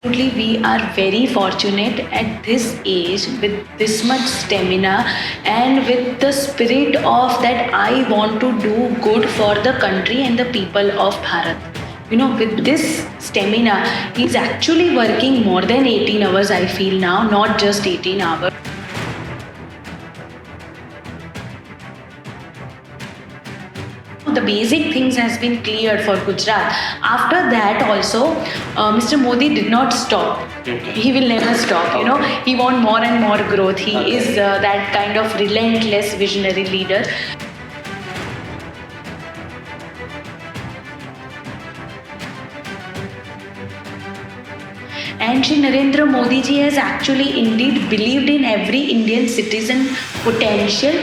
Absolutely, we are very fortunate at this age with this much stamina and with the spirit of that I want to do good for the country and the people of Bharat. With this stamina, he's actually working more than 18 hours, I feel now, not just 18 hours. The basic things has been cleared for Gujarat. After that also, Mr. Modi did not stop. He will never stop. He want more and more growth. He is that kind of relentless visionary leader. And Shri Narendra Modi ji has actually indeed believed in every Indian citizen potential,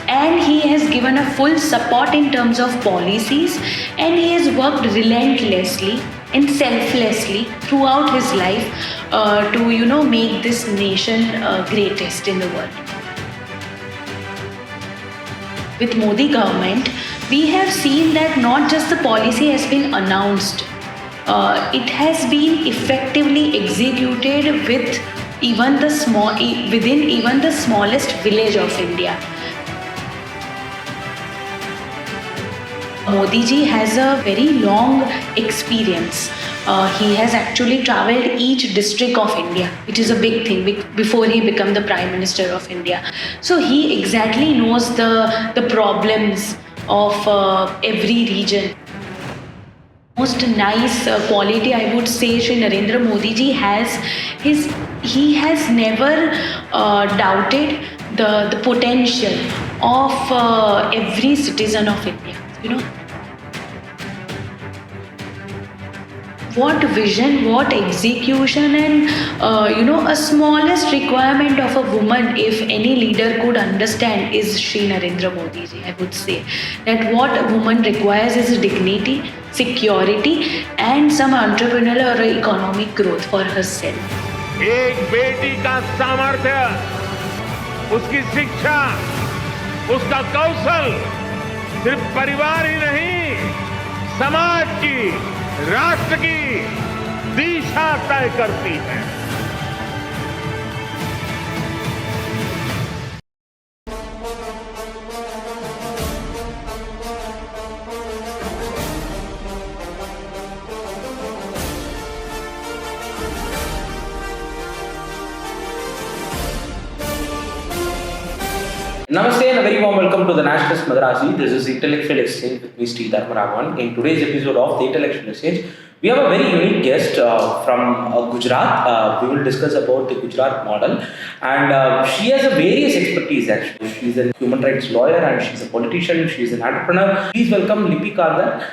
and he has given a full support in terms of policies, and he has worked relentlessly and selflessly throughout his life to make this nation greatest in the world. With Modi government, we have seen that not just the policy has been announced, it has been effectively executed with within even the smallest village of India. Modi ji has a very long experience. He has actually travelled each district of India, which is a big thing before he became the Prime Minister of India. So he exactly knows the problems of every region. Most nice quality I would say Shri Narendra Modi ji he has never doubted the potential of every citizen of India. What vision, what execution, and a smallest requirement of a woman, if any leader could understand, is Shri Narendra Modi ji. I would say that what a woman requires is dignity, security, and some entrepreneurial or economic growth for herself. एक बेटी का सामर्थ्य, उसकी शिक्षा, उसका कौशल सिर्फ परिवार ही नहीं, समाज की, राष्ट्र की दिशा तय करती है. Namaste and a very warm welcome to the Nationalist Madarasi. This is Intellectual Exchange with me, Sri Dharmaraghavan. In today's episode of the Intellectual Exchange, we have a very unique guest from Gujarat. We will discuss about the Gujarat model, and she has a various expertise actually. She's a human rights lawyer and she's a politician, she's an entrepreneur. Please welcome Lipi Khandhar.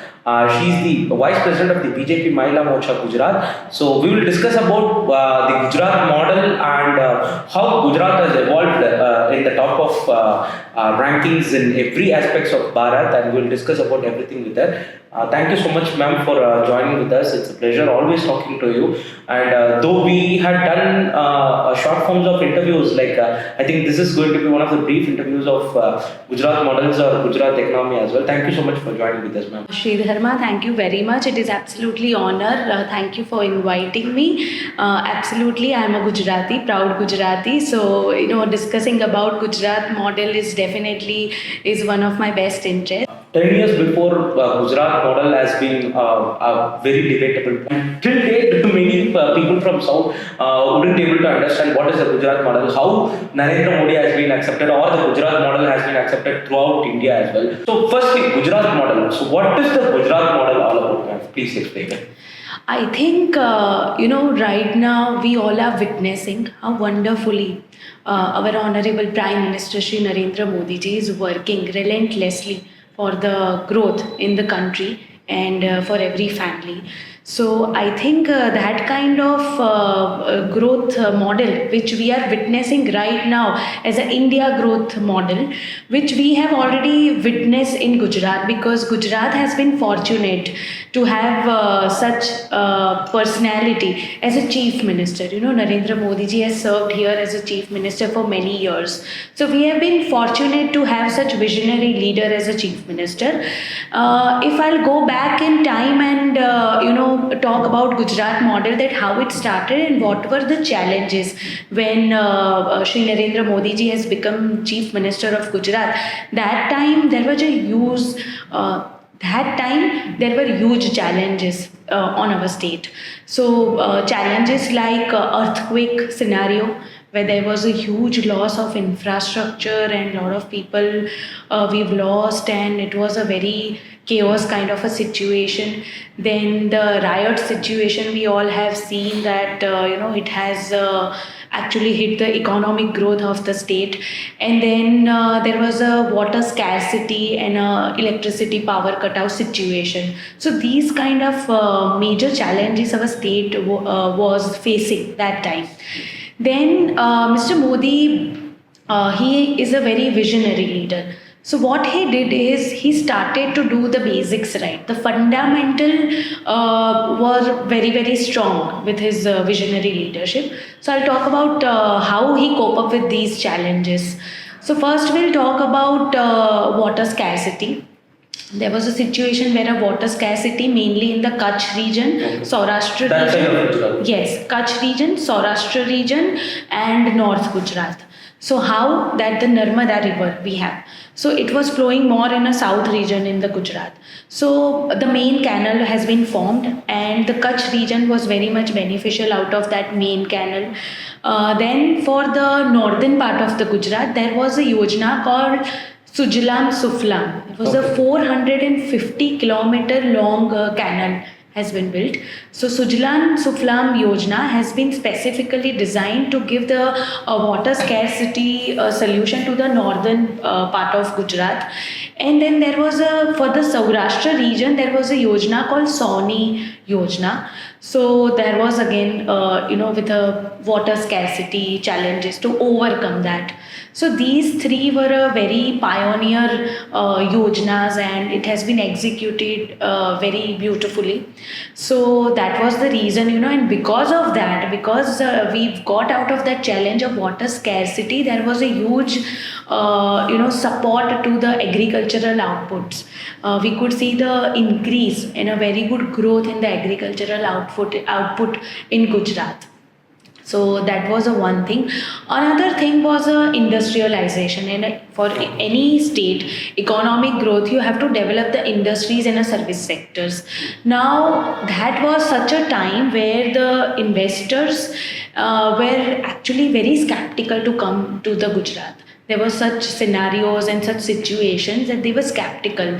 She's the Vice President of the BJP Mahila Morcha Gujarat. So we will discuss about the Gujarat model and how Gujarat has evolved in the top of rankings in every aspects of Bharat, and we will discuss about everything with her. Thank you so much, ma'am, for joining with us. It's a pleasure always talking to you. And though we had done short forms of interviews, I think this is going to be one of the brief interviews of Gujarat models or Gujarat economy as well. Thank you so much for joining with us, ma'am. Shri Dharma, thank you very much. It is absolutely honor. Thank you for inviting me. Absolutely, I am a Gujarati, proud Gujarati. So discussing about Gujarat model is definitely one of my best interests. 10 years before, Gujarat model has been a very debatable point. Till date, many people from South wouldn't able to understand what is the Gujarat model, how Narendra Modi has been accepted, or the Gujarat model has been accepted throughout India as well. So firstly, Gujarat model. So what is the Gujarat model all about, ma'am? Please explain it. I think, right now we all are witnessing how wonderfully our Honorable Prime Minister Shri Narendra Modi ji is working relentlessly for the growth in the country and for every family. So I think that kind of growth model which we are witnessing right now as an India growth model, which we have already witnessed in Gujarat, because Gujarat has been fortunate to have such personality as a chief minister. You know, Narendra Modi ji has served here as a chief minister for many years. So we have been fortunate to have such visionary leader as a chief minister. If I'll go back in time and talk about Gujarat model, that how it started and what were the challenges when Shri Narendra Modi ji has become chief minister of Gujarat. That time there was a huge challenges on our state. So challenges like earthquake scenario, where there was a huge loss of infrastructure and a lot of people we've lost, and it was a very chaos kind of a situation. Then the riot situation, we all have seen that it has actually hit the economic growth of the state. And then there was a water scarcity and electricity power cutout situation. So these kind of major challenges our state was facing that time. Then Mr. Modi, he is a very visionary leader. So what he did is he started to do the basics right. The fundamental were very, very strong with his visionary leadership. So I'll talk about how he cope up with these challenges. So first we'll talk about water scarcity. There was a situation where a water scarcity, mainly in the Kutch region, Saurashtra region. Yes, Kutch region, Saurashtra region, and North Gujarat. So how that the Narmada river we have. So it was flowing more in a south region in the Gujarat. So the main canal has been formed, and the Kutch region was very much beneficial out of that main canal. Then for the northern part of the Gujarat, there was a yojana called Sujlam Suflam. It was a 450 kilometer long canal has been built. So Sujlan Suflam Yojana has been specifically designed to give the water scarcity solution to the northern part of Gujarat. And then there was for the Saurashtra region, there was a Yojana called Sauni Yojana. So there was again, with a water scarcity challenges to overcome that. So these three were a very pioneer yojanas, and it has been executed very beautifully. So that was the reason, and because of that, because we've got out of that challenge of water scarcity, there was a huge, support to the agricultural outputs. We could see the increase in a very good growth in the agricultural output in Gujarat. So that was a one thing. Another thing was industrialization. And for any state, economic growth, you have to develop the industries and service sectors. Now, that was such a time where the investors were actually very skeptical to come to the Gujarat. There were such scenarios and such situations that they were skeptical.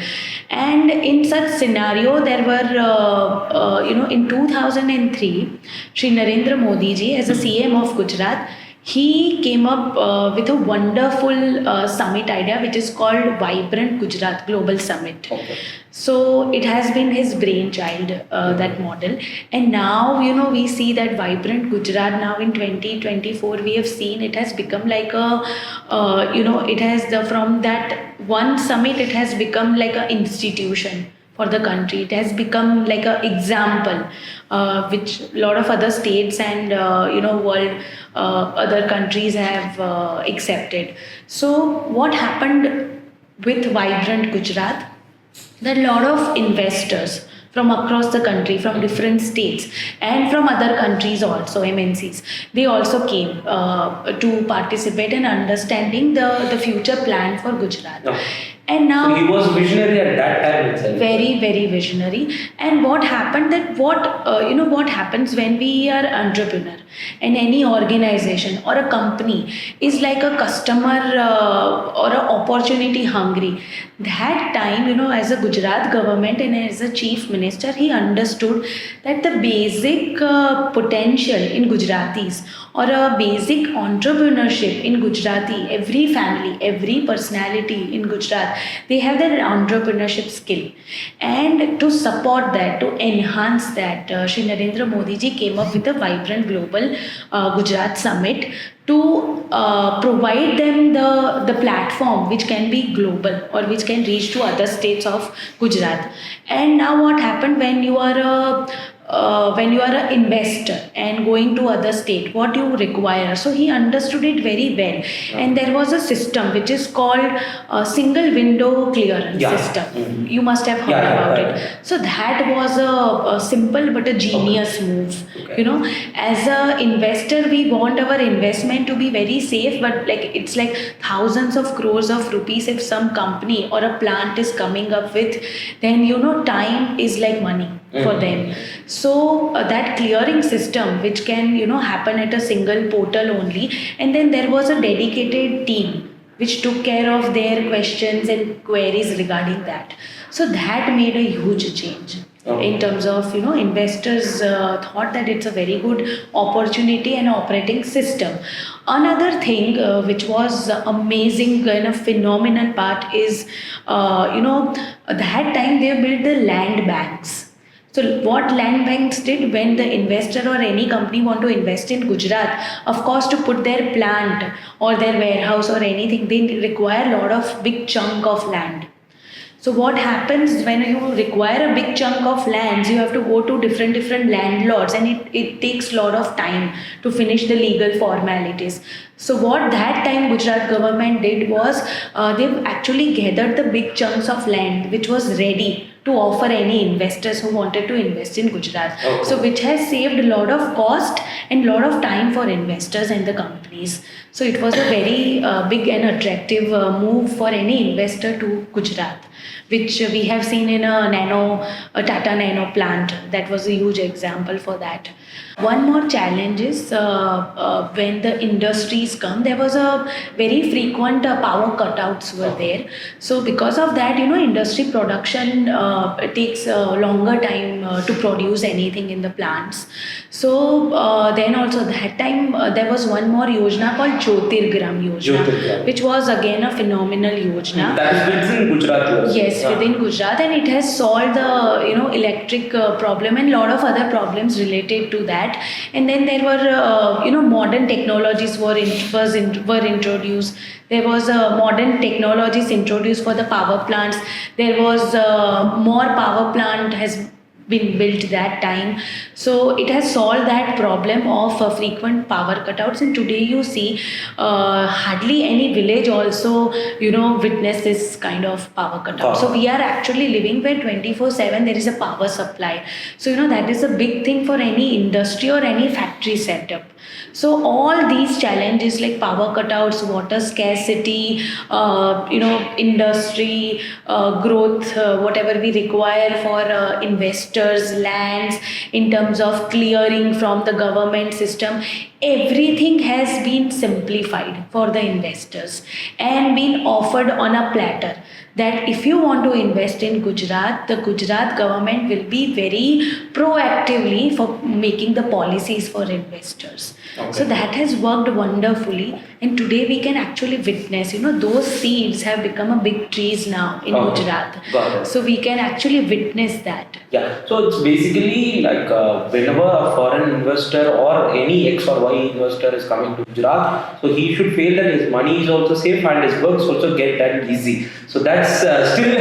And in such scenario, there were, in 2003, Shri Narendra Modi ji, as a CM of Gujarat, he came up with a wonderful summit idea, which is called Vibrant Gujarat Global Summit. Okay. So it has been his brainchild, that model. And now, we see that Vibrant Gujarat now in 2024, we have seen it has become like a, it has from that one summit, it has become like an institution for the country. It has become like an example, which a lot of other states and, world, other countries have accepted. So what happened with Vibrant Gujarat? That a lot of investors from across the country, from different states and from other countries also, MNCs, they also came to participate in understanding the future plan for Gujarat. Oh. And now so he was visionary at that time itself. Very, very visionary. And what happened that what happens when we are entrepreneur and any organization or a company is like a customer or a opportunity hungry. That time, as a Gujarat government and as a chief minister, he understood that the basic potential in Gujaratis or a basic entrepreneurship in Gujarati, every family, every personality in Gujarat they have their entrepreneurship skill. And to support that, to enhance that, Shri Narendra Modi ji came up with a vibrant global Gujarat summit to provide them the platform which can be global or which can reach to other states of Gujarat. And now what happened when you are an investor and going to other state, what you require? So he understood it very well, and there was a system which is called single window clearance system. You must have heard about it. So that was a simple but a genius move. You know, as a investor, we want our investment to be very safe, but like it's like thousands of crores of rupees if some company or a plant is coming up with, then you know time is like money for them. So that clearing system which can happen at a single portal only, and then there was a dedicated team which took care of their questions and queries regarding that. So that made a huge change. In terms of investors thought that it's a very good opportunity and operating system. Another thing which was amazing and a phenomenal part is that time they built the land banks. So what land banks did, when the investor or any company want to invest in Gujarat, of course to put their plant or their warehouse or anything, they require a lot of big chunk of land. So what happens when you require a big chunk of lands, you have to go to different landlords, and it takes a lot of time to finish the legal formalities. So what that time Gujarat government did was they've actually gathered the big chunks of land which was ready to offer any investors who wanted to invest in Gujarat. So which has saved a lot of cost and a lot of time for investors and the companies. So it was a very big and attractive move for any investor to Gujarat, which we have seen in a Tata Nano plant. That was a huge example for that. One more challenge is when the industries come, there was a very frequent power cutouts were there. So because of that, industry production takes a longer time to produce anything in the plants. So then also that time there was one more Yojana called Jyotirgram Yojana, which was again a phenomenal Yojana. That is within Gujarat. Yes, within Gujarat, and it has solved the electric problem and lot of other problems related to that. And then there were modern technologies were introduced. There was modern technologies introduced for the power plants. There was more power plant has been built that time. So it has solved that problem of frequent power cutouts, and today you see hardly any village also witness this kind of power cutout. So we are actually living where 24/7 there is a power supply. So that is a big thing for any industry or any factory setup. So all these challenges like power cutouts, water scarcity, industry growth, whatever we require for investors, lands, in terms of clearing from the government system, everything has been simplified for the investors and been offered on a platter. That if you want to invest in Gujarat, the Gujarat government will be very proactively for making the policies for investors. So that has worked wonderfully, and today we can actually witness, those seeds have become a big trees now in Gujarat. So we can actually witness that. Yeah, so it's basically like whenever a foreign investor or any X or Y investor is coming to Gujarat, so he should feel that his money is also safe and his works also get done easy. So that's still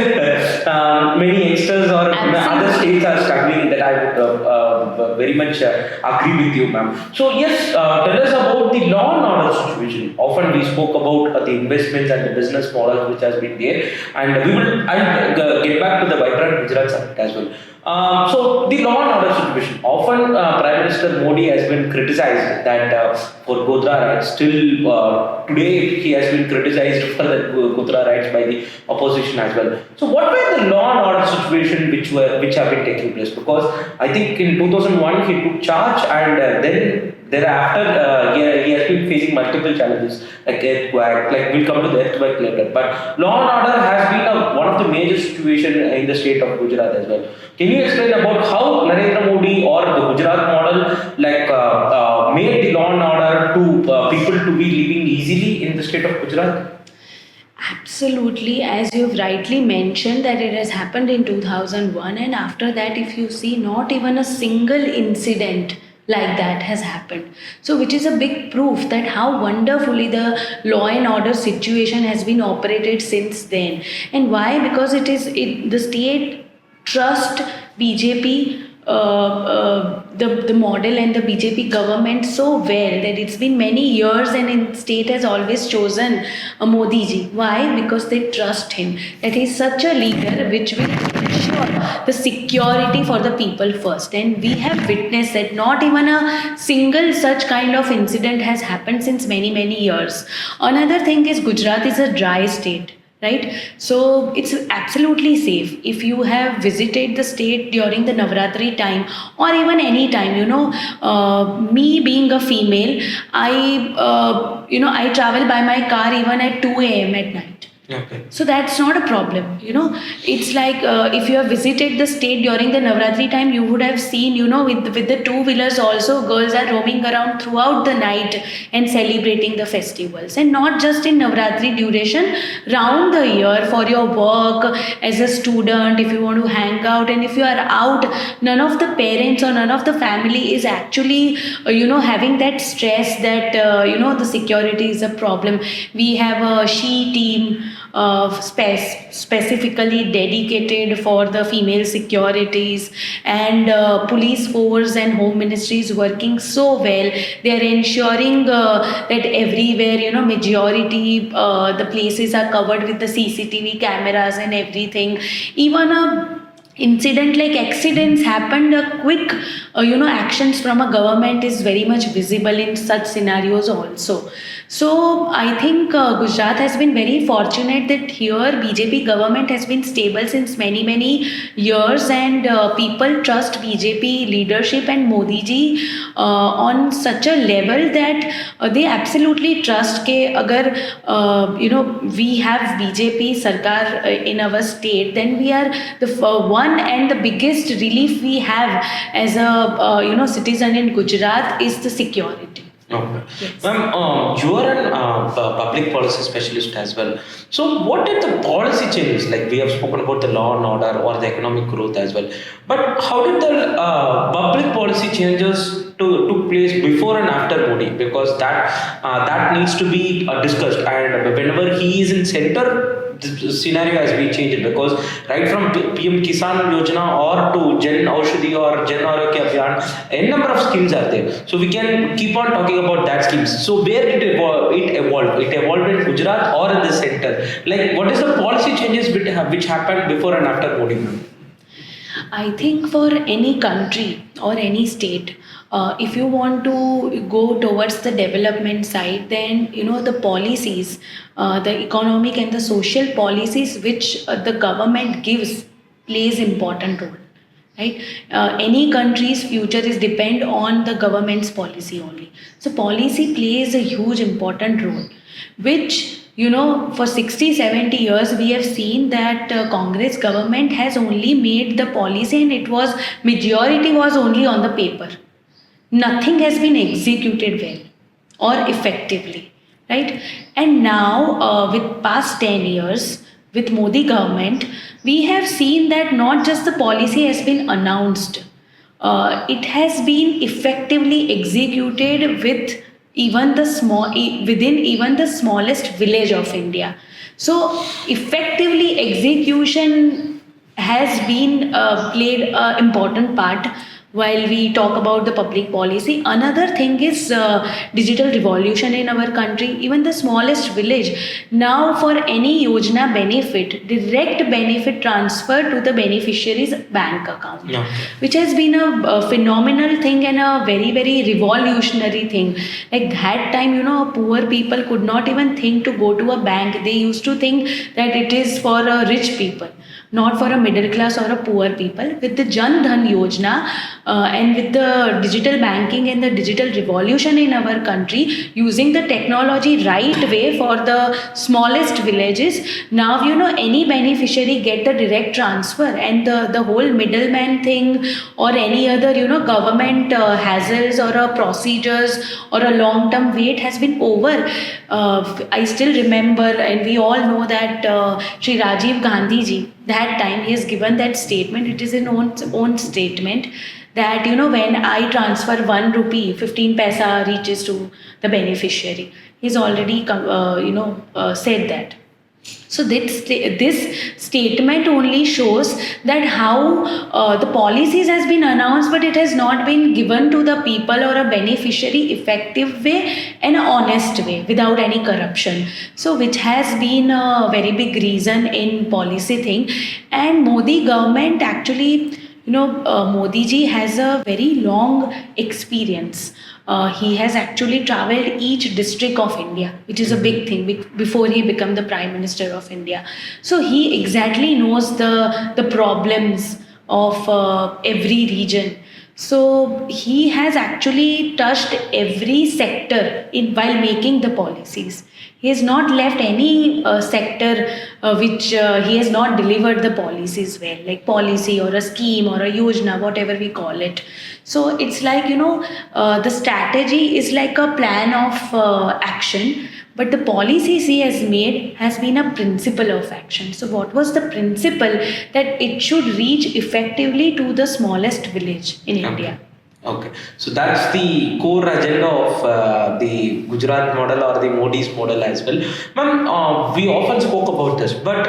many youngsters or other states are struggling. That I would very much agree with you, ma'am. So yes, tell us about the law and order situation. Often we spoke about the investments and the business models which has been there, and we will get back to the vibrant Gujarat summit as well. So the law and order situation. Often Prime Minister Modi has been criticized that for Godhra riots. Still today he has been criticized for the Godhra riots by the opposition as well. So what were the law and order situation which have been taking place? Because I think in 2001 he took charge, and then thereafter he has been facing multiple challenges like earthquake. Like we'll come to the earthquake later. But law and order has been one of the major situation in the state of Gujarat as well. Can you explain about how Narendra Modi or the Gujarat model made the law and order to people to be living easily in the state of Gujarat? Absolutely, as you've rightly mentioned, that it has happened in 2001, and after that, if you see, not even a single incident like that has happened. So, which is a big proof that how wonderfully the law and order situation has been operated since then. And why? Because the state trust BJP, the model and the BJP government so well that it's been many years, and in state has always chosen Modi ji. Why? Because they trust him. That he's such a leader which will ensure the security for the people first. And we have witnessed that not even a single such kind of incident has happened since many years. Another thing is Gujarat is a dry state, right? So it's absolutely safe. If you have visited the state during the Navratri time or even any time, me being a female, I travel by my car even at 2 a.m. at night. Okay. So that's not a problem. It's like if you have visited the state during the Navratri time, you would have seen, with the two-wheelers also, girls are roaming around throughout the night and celebrating the festivals. And not just in Navratri duration, round the year for your work, as a student, if you want to hang out, and if you are out, none of the parents or none of the family is actually, having that stress that, the security is a problem. We have a she team, specifically dedicated for the female securities, and police force and home ministries working so well. They are ensuring that everywhere, majority the places are covered with the CCTV cameras and everything. Even a incident like accidents happened, a quick actions from a government is very much visible in such scenarios also. So I think Gujarat has been very fortunate that here BJP government has been stable since many years, and people trust BJP leadership and Modi ji on such a level that they absolutely trust ke agar we have BJP sarkar in our state, then we are the one and the biggest relief we have as a citizen in Gujarat is the security. Okay. Yes. Ma'am, you are a public policy specialist as well. So, what did the policy changes? Like we have spoken about the law and order or the economic growth as well. But how did the public policy changes took place before and after Modi? Because that needs to be discussed. And whenever he is in center, the scenario has been changed, because right from PM Kisan Yojana or to Jan Aushadhi or Jan Arogya Abhiyan, n number of schemes are there. So we can keep on talking about that schemes. So where did it evolve? It evolved in Gujarat or in the center? Like what is the policy changes which happened before and after Modi? I think for any country or any state, if you want to go towards the development side, then the policies, the economic and the social policies which the government gives plays important role. Right? Any country's future is depend on the government's policy only. So policy plays a huge important role, which for 60-70 years we have seen that Congress government has only made the policy, and it was majority was only on the paper. Nothing has been executed well or effectively, right? And now with past 10 years with Modi government, we have seen that not just the policy has been announced, it has been effectively executed with even within even the smallest village of India. So effectively execution has been played an important part while we talk about the public policy. Another thing is digital revolution in our country. Even the smallest village, now for any yojana benefit, direct benefit transfer to the beneficiary's bank account, which has been a phenomenal thing and a very revolutionary thing. Like that time, poor people could not even think to go to a bank. They used to think that it is for rich people. not for a middle class or a poor people. With the Jan Dhan Yojana and with the digital banking and the digital revolution in our country, using the technology right way for the smallest villages, now any beneficiary get the direct transfer, and the whole middleman thing or any other government hassles or procedures or a long term wait has been over. I still remember, and we all know that Sri Rajiv Gandhi ji, that time he has given that statement. It is an own statement that when I transfer 1 rupee, 15 paisa reaches to the beneficiary. He's already said that. So this statement only shows that how the policies has been announced, but it has not been given to the people or a beneficiary effective way and honest way without any corruption. So which has been a very big reason in policy thing. And Modi government actually, Modi ji has a very long experience. He has actually traveled each district of India, which is a big thing before he became the Prime Minister of India. So he exactly knows the problems of every region. So he has actually touched every sector while making the policies. He has not left any sector which he has not delivered the policies well, like policy or a scheme or a yojana, whatever we call it. So it's like, the strategy is like a plan of action, but the policies he has made has been a principle of action. So what was the principle? That it should reach effectively to the smallest village in India. Okay, so that's the core agenda of the Gujarat model or the Modi's model as well. Ma'am, we often spoke about this, but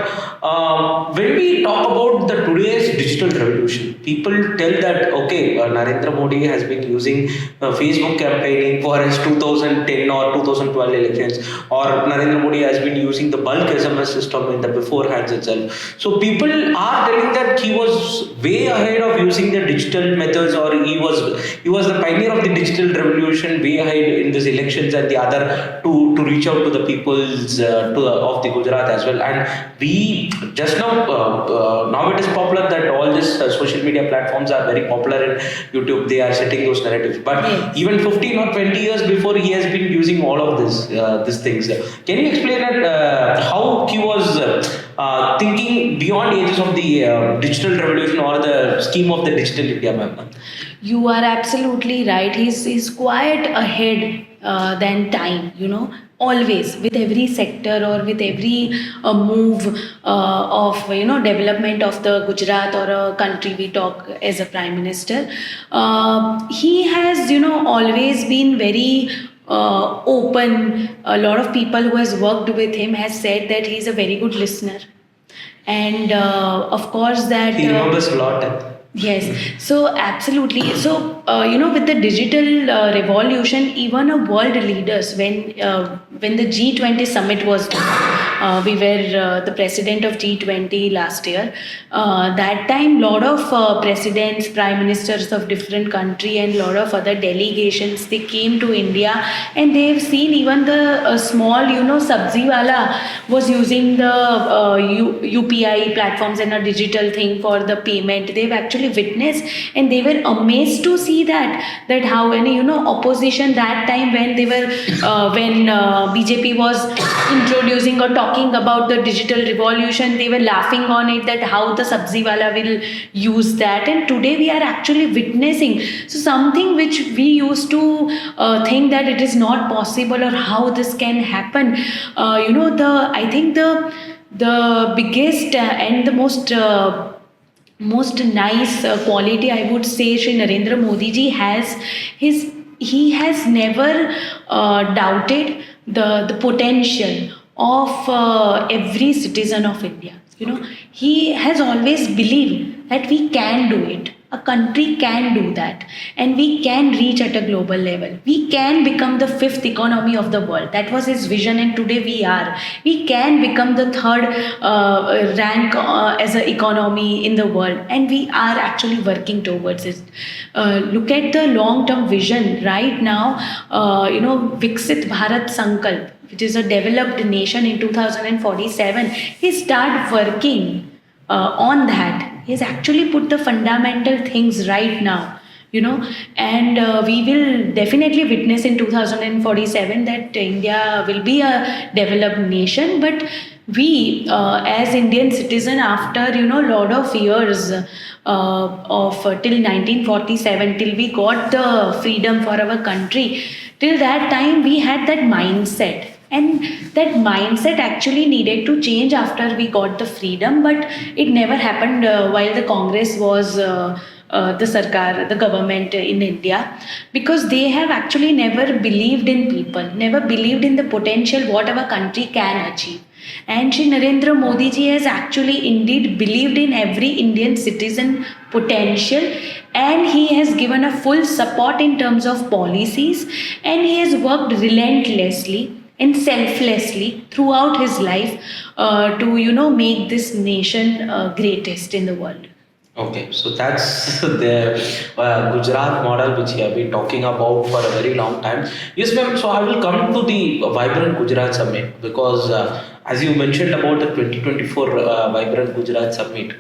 when we talk about the today's digital revolution, people tell that, okay, Narendra Modi has been using Facebook campaigning for his 2010 or 2012 elections, or Narendra Modi has been using the bulk SMS system in the beforehands itself. So people are telling that he was way ahead of using the digital methods, or he was the pioneer of the digital revolution, way ahead in these elections and the other to reach out to the peoples of the Gujarat as well. And we just now it is popular that all these social media platforms are very popular in YouTube. They are setting those narratives. But even 15 or 20 years before, he has been using all of these things. Can you explain that how he was thinking beyond the ages of the digital revolution or the scheme of the digital India, ma'am? You are absolutely right. He's quite ahead than time, always with every sector or with every move of development of the Gujarat or a country we talk as a Prime Minister. He has always been very open. A lot of people who has worked with him has said that he's a very good listener, and of course that he remembers a lot. Yes, so absolutely. So with the digital revolution, even a world leaders, when the G20 summit was done, we were the president of G20 last year. That time, lot of presidents, prime ministers of different country, and lot of other delegations, they came to India, and they've seen even the small sabzi wala was using the UPI platforms and a digital thing for the payment. They've actually witnessed, and they were amazed to see that how any opposition that time, when they were when BJP was introducing or talking about the digital revolution, they were laughing on it, that how the sabzi wala will use that. And today we are actually witnessing something which we used to think that it is not possible, or how this can happen. I think the biggest and the most nice quality, I would say, Shri Narendra Modi ji has he has never doubted the potential of every citizen of India. He has always believed that we can do it. A country can do that, and we can reach at a global level. We can become the 5th economy of the world. That was his vision, and today we are. We can become the 3rd rank as an economy in the world, and we are actually working towards it. Look at the long-term vision right now. Viksit Bharat Sankalp, which is a developed nation in 2047. He started working on that. He has actually put the fundamental things right now, and we will definitely witness in 2047 that India will be a developed nation. But we, as Indian citizen, after lot of years of till 1947, till we got the freedom for our country, till that time we had that mindset. And that mindset actually needed to change after we got the freedom, but it never happened while the Congress was the Sarkar, the government in India, because they have actually never believed in people, never believed in the potential what our country can achieve. And Shri Narendra Modi ji has actually indeed believed in every Indian citizen potential, and he has given a full support in terms of policies, and he has worked relentlessly and selflessly throughout his life to make this nation greatest in the world. Okay, so that's the Gujarat model which we have been talking about for a very long time. Yes, ma'am. So I will come to the Vibrant Gujarat Summit because, as you mentioned about the 2024 Vibrant Gujarat Summit,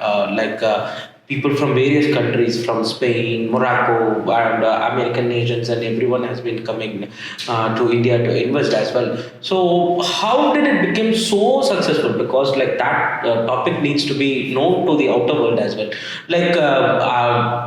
people from various countries, from Spain, Morocco, and American nations, and everyone has been coming to India to invest as well. So how did it become so successful? Because that topic needs to be known to the outer world as well.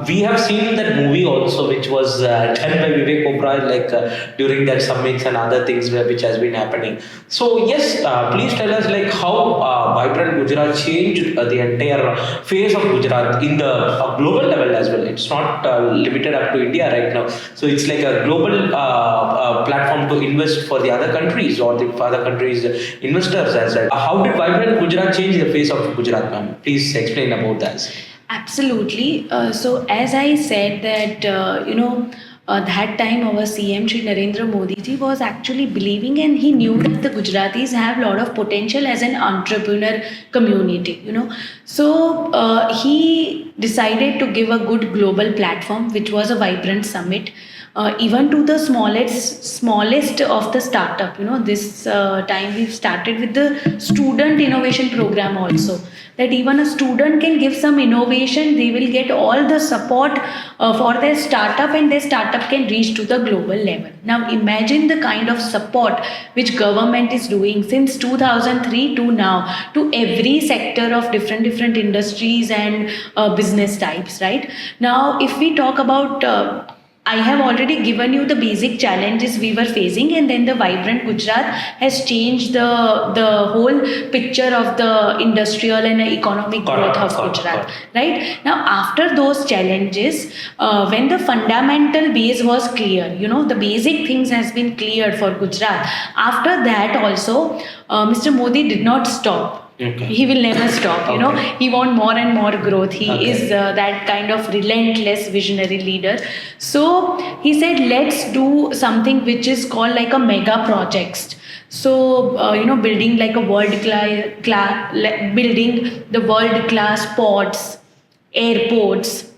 We have seen that movie also, which was done by Vivek Oberoi, during that summits and other things which has been happening. So yes, please tell us how Vibrant Gujarat changed the entire face of Gujarat in the global level as well. It's not limited up to India right now. So it's like a global platform to invest for the other countries or the other countries' investors as well. How did Vibrant Gujarat change the face of Gujarat, ma'am? Please explain about that. Absolutely. So as I said that, that time our CM Shri Narendra Modi ji was actually believing, and he knew that the Gujaratis have a lot of potential as an entrepreneur community, So he decided to give a good global platform, which was a Vibrant Summit. Even to the smallest of the startup, this time we've started with the student innovation program also, that even a student can give some innovation, they will get all the support for their startup, and their startup can reach to the global level. Now imagine the kind of support which government is doing since 2003 to now to every sector of different industries and business types, right? Now if we talk about I have already given you the basic challenges we were facing, and then the Vibrant Gujarat has changed the whole picture of the industrial and economic growth of Gujarat. Right? Now, after those challenges, when the fundamental base was clear, the basic things has been cleared for Gujarat. After that also, Mr. Modi did not stop. Okay. He will never stop, he want more and more growth. He is that kind of relentless visionary leader. So he said, let's do something which is called like a mega projects. So, building like a building the world class ports, airports,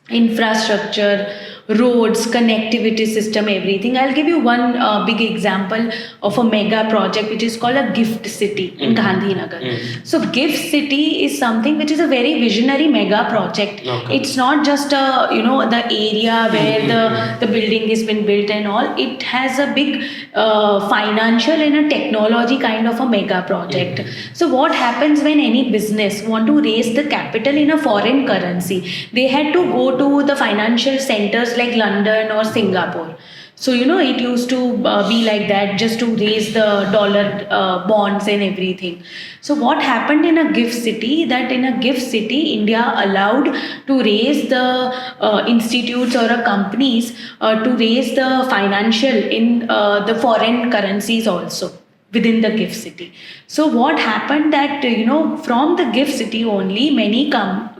infrastructure, roads, connectivity system, everything. I'll give you one big example of a mega project which is called a gift city in Gandhinagar. So gift city is something which is a very visionary mega project. It's not just the area where the building has been built and all. It has a big financial and a technology kind of a mega project. So what happens when any business want to raise the capital in a foreign currency? They had to go to the financial centers like London or Singapore. So, it used to be like that, just to raise the dollar bonds and everything. So what happened in a gift city, that in a gift city, India allowed to raise the institutes or companies to raise the financial in the foreign currencies also within the gift city. So what happened that, from the gift city only, many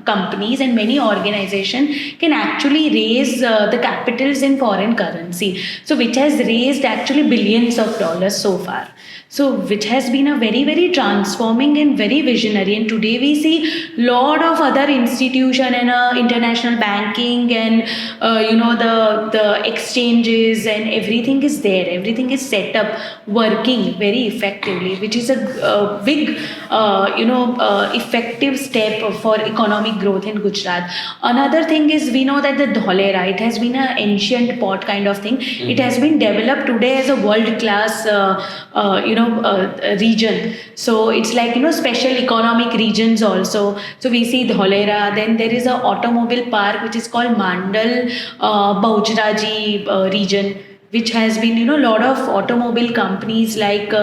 companies and many organizations can actually raise the capitals in foreign currency. So which has raised actually billions of dollars so far. So which has been a very, very transforming and very visionary. And today we see lot of other institution and international banking and the exchanges and everything is there. Everything is set up, working very effectively, which is a big effective step for economic growth in Gujarat. Another thing is we know that the dholera, it has been an ancient pot kind of thing. It has been developed today as a world class region. So it's like special economic regions also. So we see dholera. Then there is a automobile park which is called Mandal Bahujraji region, which has been lot of automobile companies like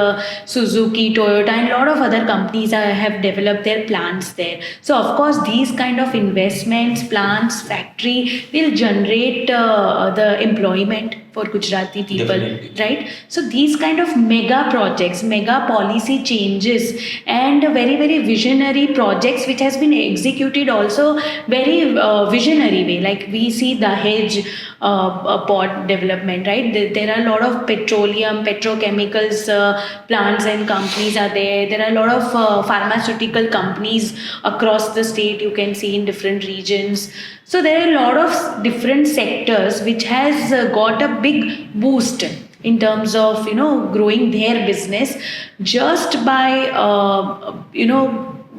Suzuki, Toyota and lot of other companies have developed their plants there. So of course these kind of investments, plants, factory will generate the employment for Gujarati people. Definitely. Right? So these kind of mega projects, mega policy changes and very, very visionary projects which has been executed also very visionary way. Like we see the Dahej port development, right? There are a lot of petroleum, petrochemicals plants and companies are there. There are a lot of pharmaceutical companies across the state you can see in different regions. So there are a lot of different sectors which has got a big boost in terms of growing their business just by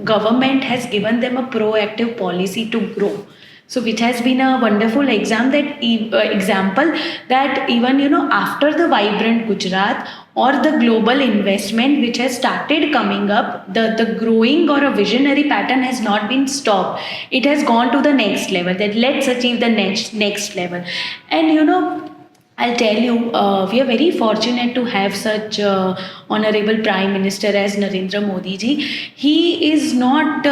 government has given them a proactive policy to grow. So which has been a wonderful example that even after the vibrant Gujarat or the global investment which has started coming up, the growing or a visionary pattern has not been stopped. It has gone to the next level, that let's achieve the next level. And I'll tell you, we are very fortunate to have such honorable Prime Minister as Narendra Modi ji. He is not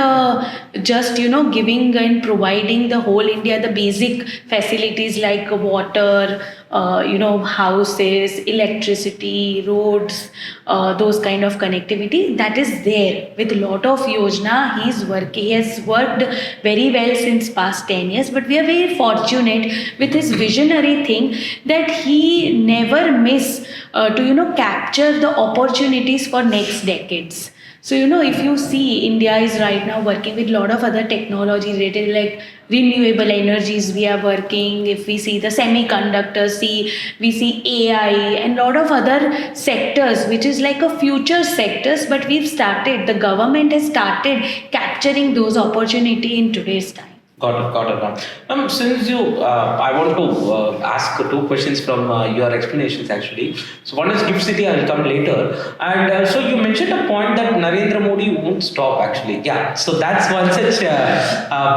just giving and providing the whole India the basic facilities like water, houses, electricity, roads, those kind of connectivity. That is there with a lot of yojana. He has worked very well since past 10 years. But we are very fortunate with his visionary thing that he never miss to capture the opportunities for next decades. So if you see, India is right now working with a lot of other technology related like renewable energies we are working. If we see the semiconductors, we see AI and lot of other sectors which is like a future sectors, but the government has started capturing those opportunity in today's time. Got it. Since I want to ask two questions from your explanations actually. So one is Gift City, I will come later. And so you mentioned a point that Narendra Modi won't stop actually. Yeah, so that's one such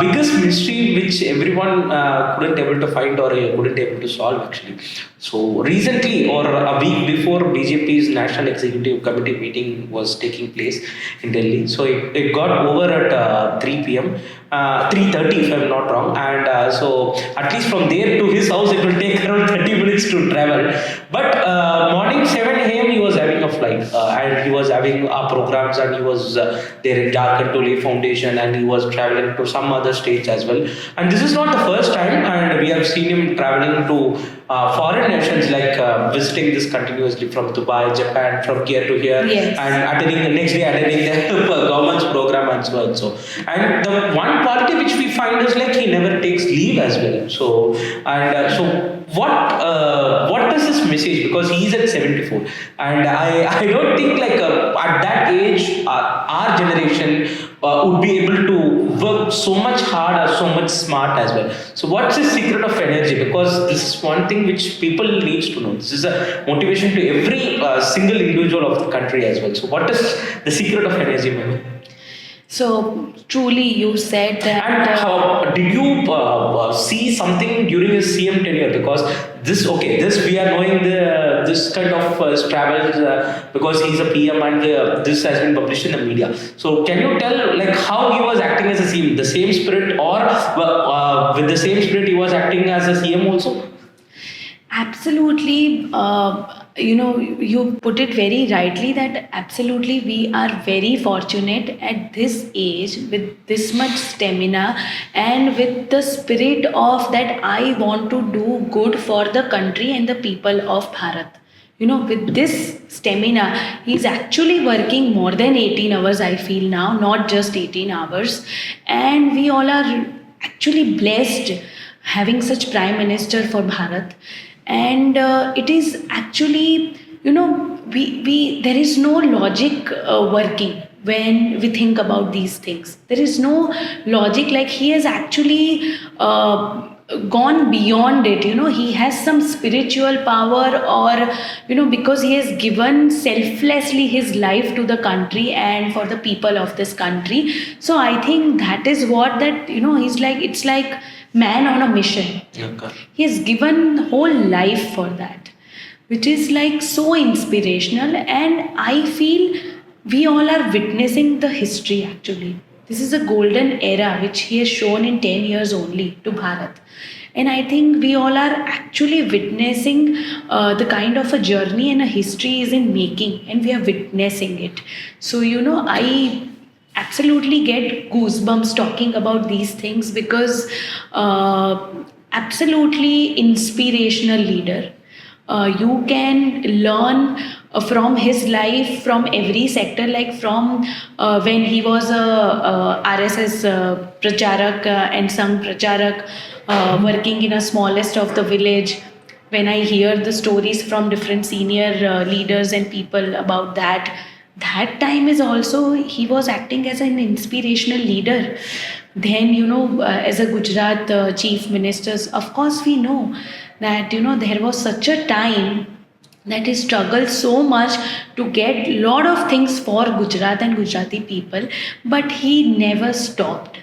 biggest mystery which everyone couldn't able to find or couldn't able to solve actually. So recently or a week before BJP's National Executive Committee meeting was taking place in Delhi. So it got over at 3 p.m. 3:30 if I'm not wrong, and so at least from there to his house it will take around 30 minutes to travel. But morning 7 a.m. he was having a flight and he was having programs, and he was there in Jharkhand to Lay Foundation, and he was traveling to some other states as well. And this is not the first time, and we have seen him traveling to foreign nations, like visiting this continuously from Dubai, Japan, from here to here, yes, and attending the next day attending the government's program and so and so. And the one quality which we find is like he never takes leave as well. So what does this message? Because he is at 74, and I don't think like at that age our generation would be able to work so much hard or so much smart as well. So what's the secret of energy? Because this is one thing which people needs to know. This is a motivation to every single individual of the country as well. So what is the secret of energy, ma'am? So truly you said that. And how did you see something during his CM tenure? Because this we are knowing this kind of travels because he's a PM, and this has been published in the media. So can you tell like how he was acting as a CM, the same spirit, or with the same spirit he was acting as a CM also? Absolutely. you put it very rightly that absolutely we are very fortunate at this age with this much stamina and with the spirit of that I want to do good for the country and the people of Bharat. With this stamina, he's actually working more than 18 hours, I feel now, not just 18 hours. And we all are actually blessed having such Prime Minister for Bharat. And it is actually, we there is no logic working when we think about these things. There is no logic, like he has actually gone beyond it. He has some spiritual power, or because he has given selflessly his life to the country and for the people of this country. So I think that is what that he's like, it's like man on a mission. Okay. He has given whole life for that, which is like so inspirational. And I feel we all are witnessing the history actually. This is a golden era which he has shown in 10 years only to Bharat. And I think we all are actually witnessing the kind of a journey and a history is in making, and we are witnessing it. So, I absolutely get goosebumps talking about these things because absolutely inspirational leader. You can learn from his life from every sector, like from when he was a RSS pracharak and Sangh pracharak, working in a smallest of the village. When I hear the stories from different senior leaders and people about that time is also he was acting as an inspirational leader. Then as a Gujarat chief ministers, of course we know that there was such a time that he struggled so much to get lot of things for Gujarat and Gujarati people, but he never stopped.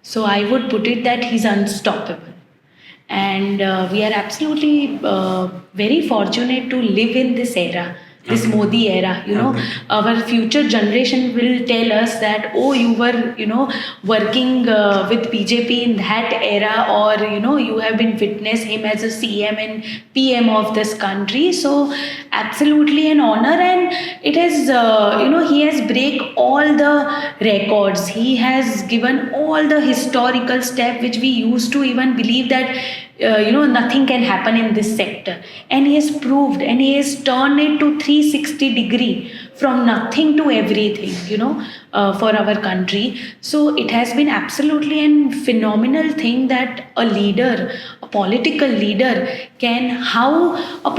So I would put it that he's unstoppable. And we are absolutely very fortunate to live in this era, this Modi era. Our future generation will tell us that, oh, you were, working with BJP in that era, or, you have been witness him as a CM and PM of this country. So absolutely an honor. And it has, he has break all the records. He has given all the historical step which we used to even believe that nothing can happen in this sector, and he has proved, and he has turned it to 360 degree from nothing to everything, for our country. So it has been absolutely a phenomenal thing that a leader, a political leader how a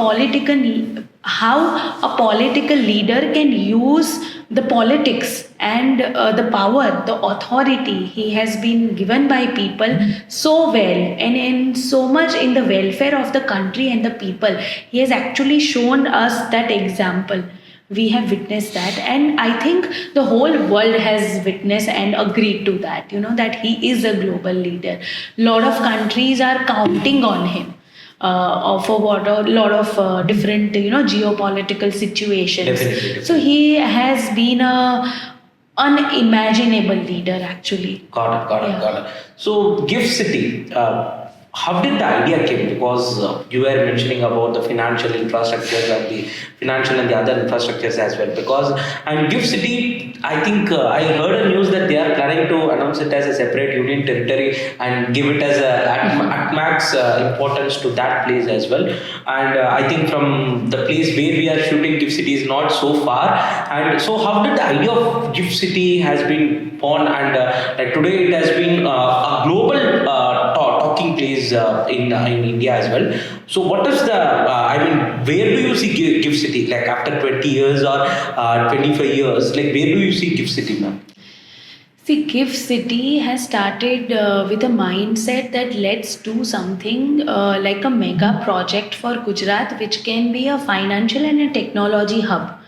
political leader can use the politics and the power, the authority he has been given by people so well, and in so much in the welfare of the country and the people. He has actually shown us that example. We have witnessed that, and I think the whole world has witnessed and agreed to that, that he is a global leader. Lot of countries are counting on him. For what a lot of different geopolitical situations. Definitely. So he has been a unimaginable leader actually. Got it. So, Gift City, how did the idea came? Because you were mentioning about the financial infrastructures and the financial and the other infrastructures as well. Because and Gift City, I think I heard a news that they are planning to announce it as a separate union territory and give it as a at max importance to that place as well. And I think from the place where we are shooting Gift City is not so far. And so, how did the idea of Gift City has been born? And like today, it has been a global talking place in India as well. So what is the, where do you see Gift City? Like after 20 years or 25 years, like where do you see Gift City, ma'am? See, Gift City has started with a mindset that let's do something like a mega project for Gujarat, which can be a financial and a technology hub.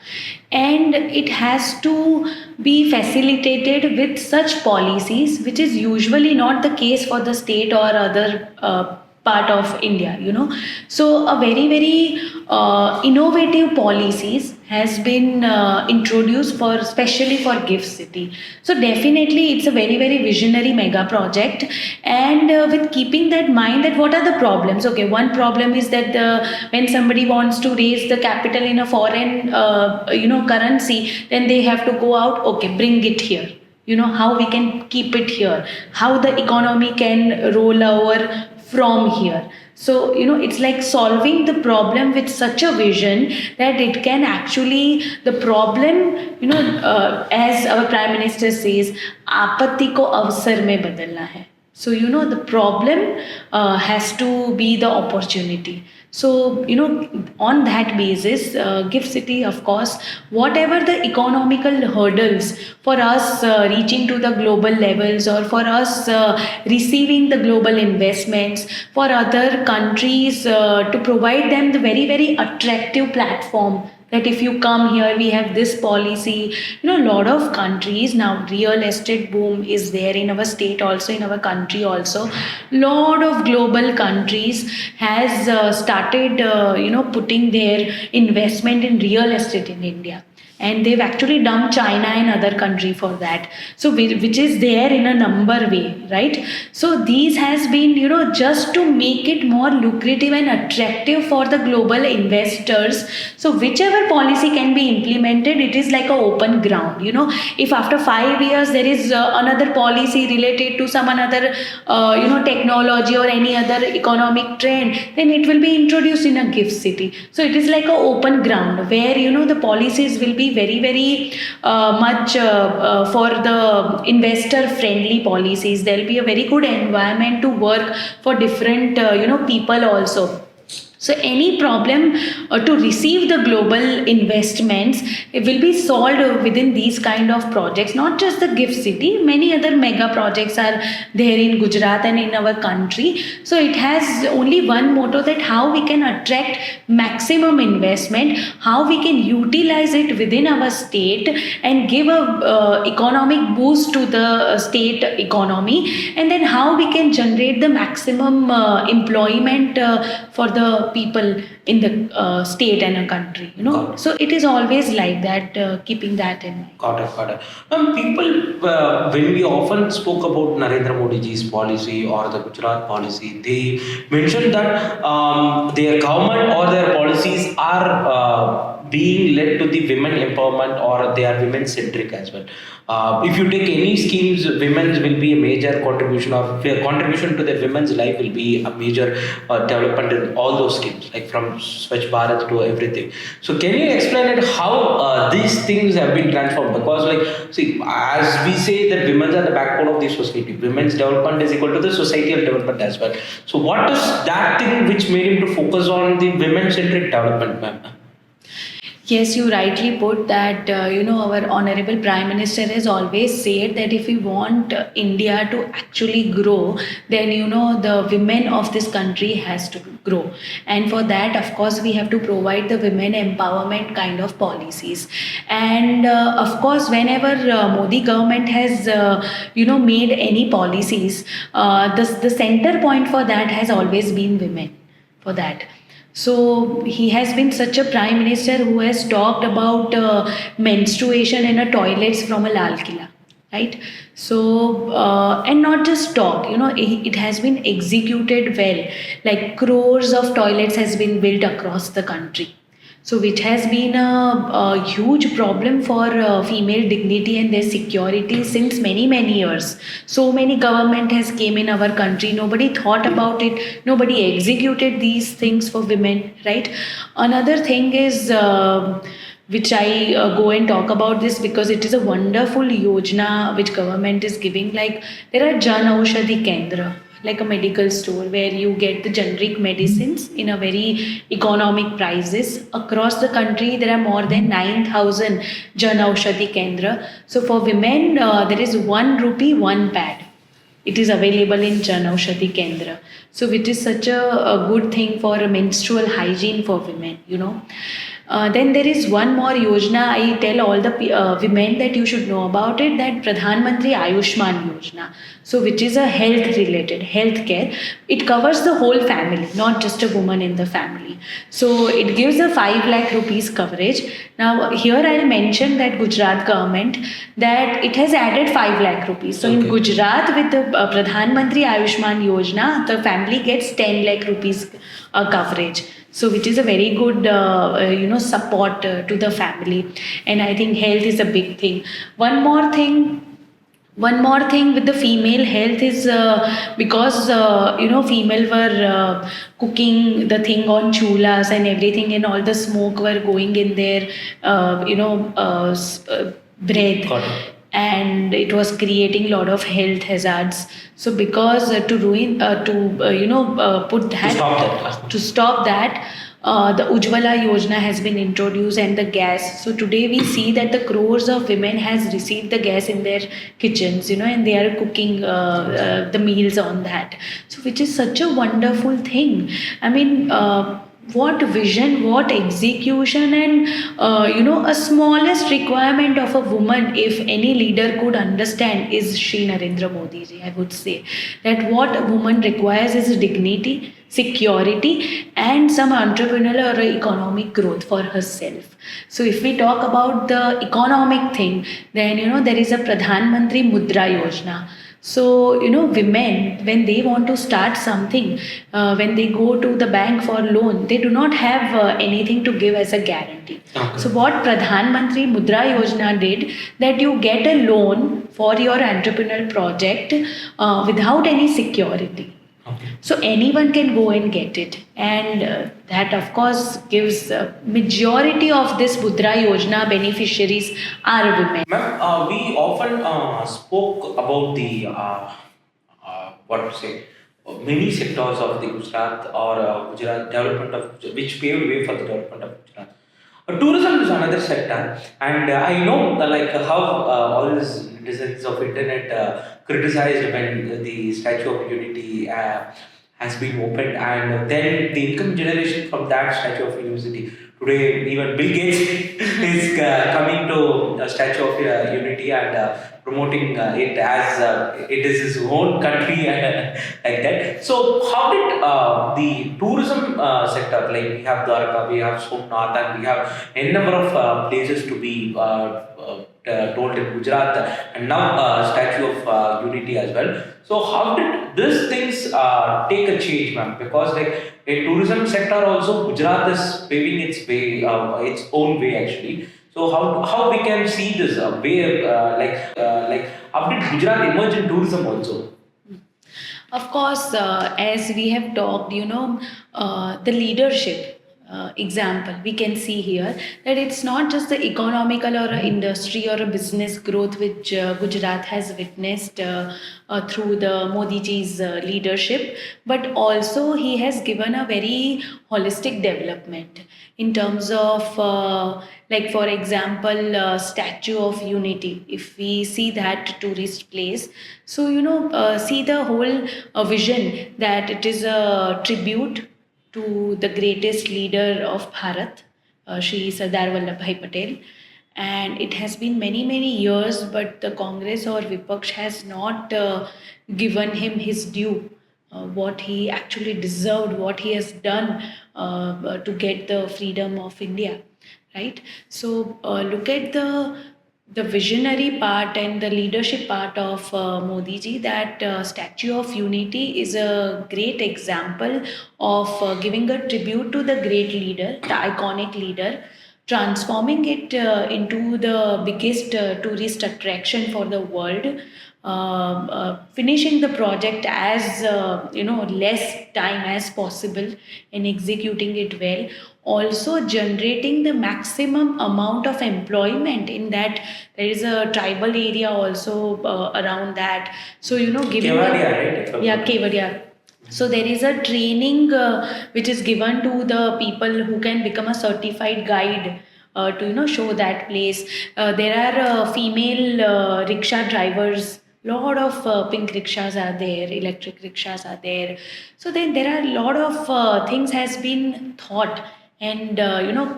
And it has to be facilitated with such policies, which is usually not the case for the state or other part of India, So a very, very innovative policies has been introduced for especially for Gift City. So definitely it's a very, very visionary mega project, and with keeping that mind that what are the problems. Okay, one problem is that when somebody wants to raise the capital in a foreign currency, then they have to go out. Okay, bring it here. How we can keep it here, how the economy can roll over from here. So it's like solving the problem with such a vision that it can actually the problem, as our prime minister says, आपत्ति को अवसर में बदलना है. So the problem has to be the opportunity. So on that basis, Gift City, of course, whatever the economical hurdles for us reaching to the global levels, or for us receiving the global investments, for other countries to provide them the very, very attractive platform, that if you come here, we have this policy. A lot of countries now, real estate boom is there in our state also, in our country also. Lot of global countries has started, putting their investment in real estate in India. And they've actually dumped China and other country for that. So which is there in a number way, right? So these has been, just to make it more lucrative and attractive for the global investors. So whichever policy can be implemented, it is like an open ground. If after 5 years there is another policy related to some another, technology or any other economic trend, then it will be introduced in a Gift City. So it is like an open ground where, the policies will be very, very much for the investor friendly policies. There will be a very good environment to work for different people also. So any problem to receive the global investments, it will be solved within these kind of projects. Not just the Gift City, many other mega projects are there in Gujarat and in our country. So it has only one motto, that how we can attract maximum investment, how we can utilize it within our state and give a economic boost to the state economy, and then how we can generate the maximum employment for the people in the state and a country, So it is always like that, keeping that in mind. Got it. People, when we often spoke about Narendra Modi ji's policy or the Gujarat policy, they mentioned that their government or their policies are being led to the women empowerment, or they are women centric as well. If you take any schemes, women will be a major contribution, or contribution to the women's life will be a major development in all those schemes, like from Swachh Bharat to everything. So can you explain it how these things have been transformed? Because see, as we say that women are the backbone of the society, women's development is equal to the societal development as well. So what is that thing which made him to focus on the women-centric development, ma'am? Yes, you rightly put that, our Honorable Prime Minister has always said that if we want India to actually grow, then, the women of this country has to grow. And for that, of course, we have to provide the women empowerment kind of policies. And of course, whenever Modi government has, made any policies, the center point for that has always been women for that. So he has been such a prime minister who has talked about menstruation in a toilets from a Lal Killa, right? So and not just talk, it has been executed well. Like crores of toilets has been built across the country. So which has been a huge problem for female dignity and their security since many, many years. So many government has came in our country. Nobody thought about it. Nobody executed these things for women, right? Another thing is, which I go and talk about this because it is a wonderful yojana which government is giving. Like there are Jan Aushadhi Kendra, like a medical store where you get the generic medicines in a very economic prices. Across the country, there are more than 9,000 Jan Aushadhi Kendra. So for women, there is 1 rupee, 1 pad. It is available in Jan Aushadhi Kendra. So which is such a good thing for a menstrual hygiene for women, Then there is one more yojana I tell all the women that you should know about it, that Pradhan Mantri Ayushman Yojana. So which is a health related, health care. It covers the whole family, not just a woman in the family. So it gives a 5 lakh rupees coverage. Now here I'll mention that Gujarat government, that it has added 5 lakh rupees. So in Gujarat with the Pradhan Mantri Ayushman Yojana, the family gets 10 lakh rupees coverage. So which is a very good support to the family, and I think health is a big thing. One more thing with the female health is because female were cooking the thing on chulas and everything, and all the smoke were going in their breath. Got it. And it was creating a lot of health hazards. So because to stop that, the Ujjwala Yojana has been introduced, and the gas. So today we see that the crores of women has received the gas in their kitchens, and they are cooking the meals on that. So which is such a wonderful thing. I mean, what vision, what execution, and a smallest requirement of a woman, if any leader could understand, is Shri Narendra Modi ji. I would say that what a woman requires is dignity, security, and some entrepreneurial or economic growth for herself. So if we talk about the economic thing, then there is a Pradhan Mantri Mudra Yojana. So, women, when they want to start something, when they go to the bank for loan, they do not have anything to give as a guarantee. Okay. So, what Pradhan Mantri Mudra Yojana did, that you get a loan for your entrepreneurial project without any security. Okay. So anyone can go and get it, and that of course gives majority of this Mudra Yojana beneficiaries are women. Ma'am, we often spoke about the many sectors of the Gujarat or Gujarat development of which paved way for the development of Gujarat. Tourism is another sector, and I know how all these netizens of internet criticized when the Statue of Unity has been opened, and then the income generation from that Statue of Unity. Today, even Bill Gates is coming to a Statue of Unity and promoting it as it is his own country like that. So, how did the tourism sector, like we have Dwarka, we have Somnath, and we have a number of places to be told in Gujarat, and now Statue of Unity as well. So, how did these things take a change, ma'am? Because in tourism sector also, Gujarat is paving its way, its own way actually. So how we can see this way, how did Gujarat emerge in tourism also? Of course, as we have talked, the leadership example we can see here, that it's not just the economical or a industry or a business growth which Gujarat has witnessed through the Modi ji's leadership, but also he has given a very holistic development in terms of for example, Statue of Unity. If we see that tourist place, so see the whole vision that it is a tribute to the greatest leader of Bharat, Shri Sardar Vallabhbhai Patel. And it has been many years, but the Congress or Vipaksh has not given him his due, what he actually deserved, what he has done to get the freedom of India, right? So look at the visionary part and the leadership part of Modi ji, that Statue of Unity is a great example of giving a tribute to the great leader, the iconic leader, transforming it into the biggest tourist attraction for the world, finishing the project as less time as possible and executing it well, also generating the maximum amount of employment in that. There is a tribal area also around that, so giving Kevadia, right? Yeah, Kevadia. So there is a training which is given to the people who can become a certified guide to show that place. There are female rickshaw drivers. Lot of pink rickshaws are there, electric rickshaws are there. So then there are a lot of things has been thought and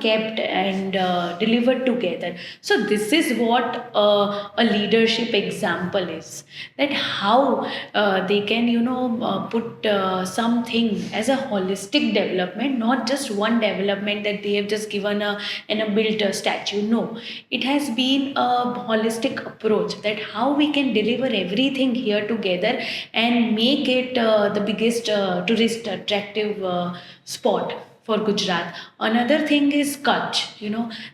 kept and delivered together. So this is what a leadership example is, that how they can put something as a holistic development, not just one development that they have just given and a built a statue. No, it has been a holistic approach, that how we can deliver everything here together and make it the biggest tourist attractive spot for Gujarat. Another thing is Kutch.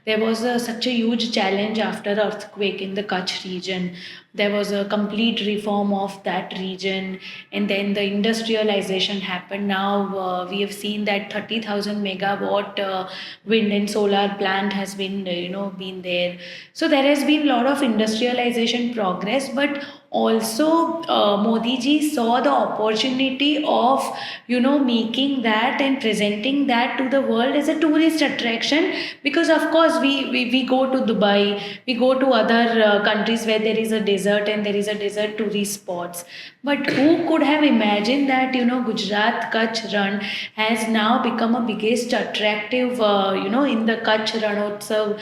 There was such a huge challenge after earthquake in the Kutch region. There was a complete reform of that region, and then the industrialization happened. Now we have seen that 30,000 megawatt wind and solar plant has been been there. So there has been a lot of industrialization progress, but also Modi ji saw the opportunity of making that and presenting that to the world as a tourist attraction, because of course we go to Dubai, we go to other countries where there is a desert and there is a desert tourist spots, but who could have imagined that Gujarat Kutch Run has now become a biggest attractive in the Kutch Ranotsav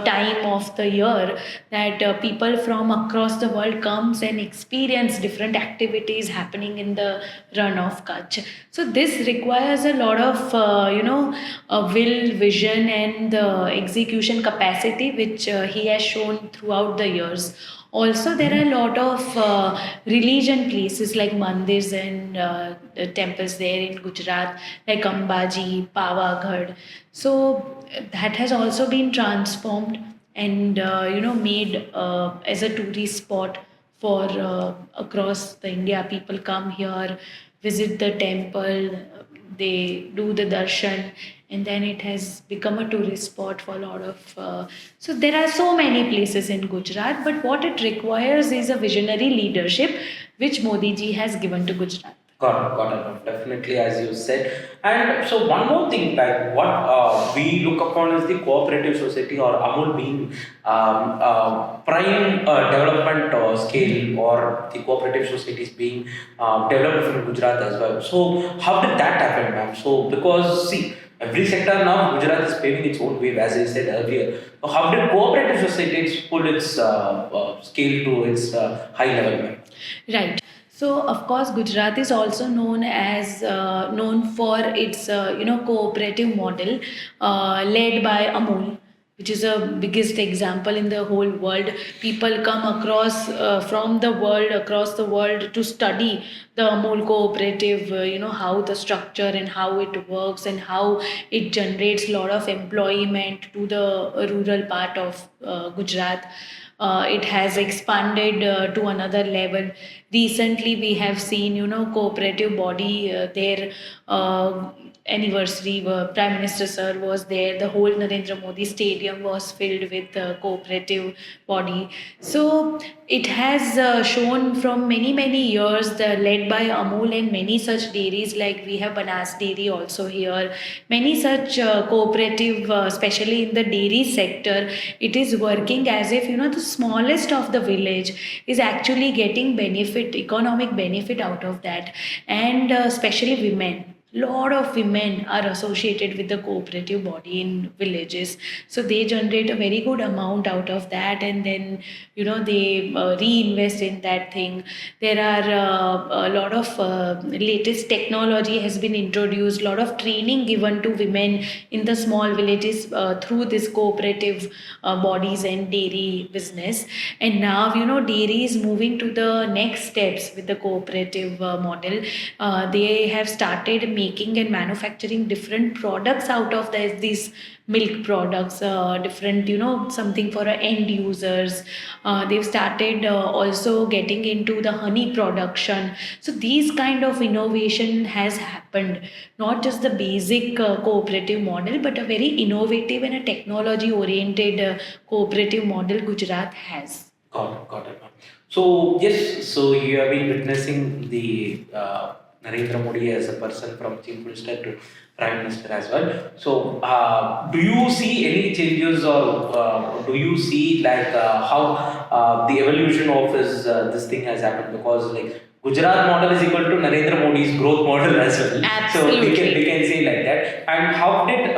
time of the year, that people from across the world comes and experience different activities happening in the run of Kutch. So this requires a lot of will, vision, and execution capacity, which he has shown throughout the years. Also, there are a lot of religion places like mandirs and temples there in Gujarat, like Ambaji, Pavagadh. So that has also been transformed and made as a tourist spot for across the India. People come here, visit the temple, they do the darshan, and then it has become a tourist spot for a lot of so there are so many places in Gujarat, but what it requires is a visionary leadership, which Modi ji has given to Gujarat. Got it, no, definitely, as you said. And so, one more thing, like what we look upon is the cooperative society or Amul being prime development scale, or the cooperative societies being developed from Gujarat as well. So, how did that happen, ma'am? So, because see, every sector now, Gujarat is paving its own way, as I said earlier. So, how did cooperative societies pull its scale to its high level, ma'am? Right. So of course, Gujarat is also known as known for its cooperative model led by Amul, which is the biggest example in the whole world. People come across from the world, across the world, to study the Amul cooperative. How the structure and how it works and how it generates a lot of employment to the rural part of Gujarat. It has expanded to another level. Recently, we have seen, cooperative body, their anniversary, Prime Minister Sir was there. The whole Narendra Modi Stadium was filled with cooperative body. So it has shown from many, many years, led by Amul and many such dairies, like we have Banas Dairy also here. Many such cooperative, especially in the dairy sector, it is working as if, the smallest of the village is actually getting benefit, economic benefit out of that. And especially women, lot of women are associated with the cooperative body in villages, so they generate a very good amount out of that, and then they reinvest in that thing. There are a lot of latest technology has been introduced, lot of training given to women in the small villages through this cooperative bodies and dairy business. And now dairy is moving to the next steps with the cooperative model. They have started making and manufacturing different products out of these milk products, different something for end users. They've started also getting into the honey production. So these kind of innovation has happened, not just the basic cooperative model, but a very innovative and a technology oriented cooperative model Gujarat has. Got it, ma'am. So yes, so you have been witnessing the Narendra Modi as a person from Chief Minister to Prime Minister as well. So do you see any changes, or do you see like how the evolution of his this thing has happened? Because like Gujarat model is equal to Narendra Modi's growth model as well. Absolutely. So we can say like that. And how did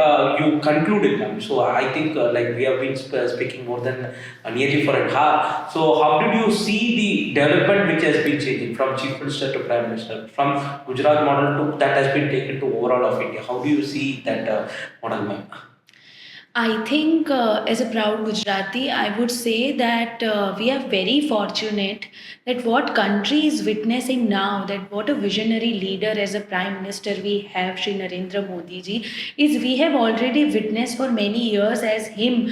you conclude it, ma'am? So I think like we have been speaking more than nearly for an hour. So how did you see the development which has been changing from Chief Minister to Prime Minister, from Gujarat model to that has been taken to overall of India? How do you see that model, ma'am? I think, as a proud Gujarati, I would say that we are very fortunate that what country is witnessing now, that what a visionary leader as a Prime Minister we have, Shri Narendra Modi ji, is we have already witnessed for many years as him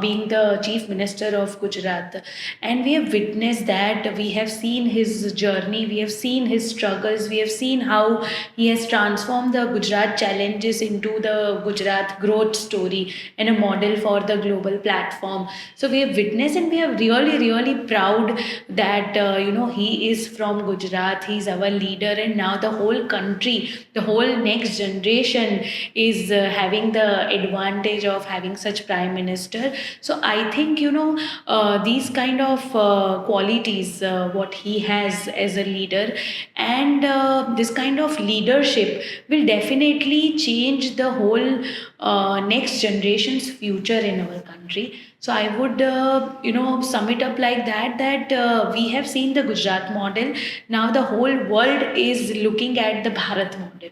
being the Chief Minister of Gujarat. And we have witnessed that, we have seen his journey, we have seen his struggles, we have seen how he has transformed the Gujarat challenges into the Gujarat growth story and a model for the global platform. So we have witnessed, and we are really, really proud that he is from Gujarat. He is our leader, and now the whole country, the whole next generation is having the advantage of having such prime minister. So I think these kind of qualities what he has as a leader, and this kind of leadership will definitely change the whole next generation's future in our country. So I would sum it up like that we have seen the Gujarat model. Now the whole world is looking at the Bharat model.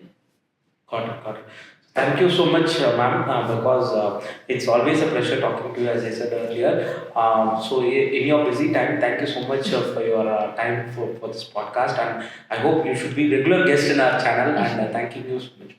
Got it. Thank you so much, ma'am, because it's always a pleasure talking to you, as I said earlier. So, in your busy time, thank you so much for your time for this podcast, and I hope you should be regular guest in our channel. And thank you so much.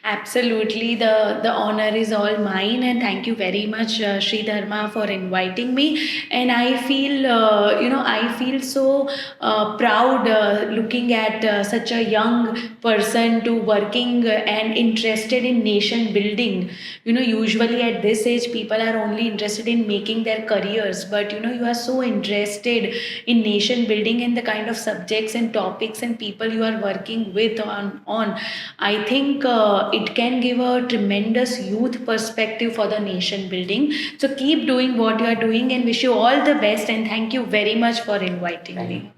Absolutely, the honor is all mine, and thank you very much, Sri Dharma, for inviting me. And I feel I feel so proud looking at such a young person to working and interested in nation building. Usually at this age people are only interested in making their careers, but you are so interested in nation building and the kind of subjects and topics and people you are working with on. I think it can give a tremendous youth perspective for the nation building. So keep doing what you are doing, and wish you all the best, and thank you very much for inviting me.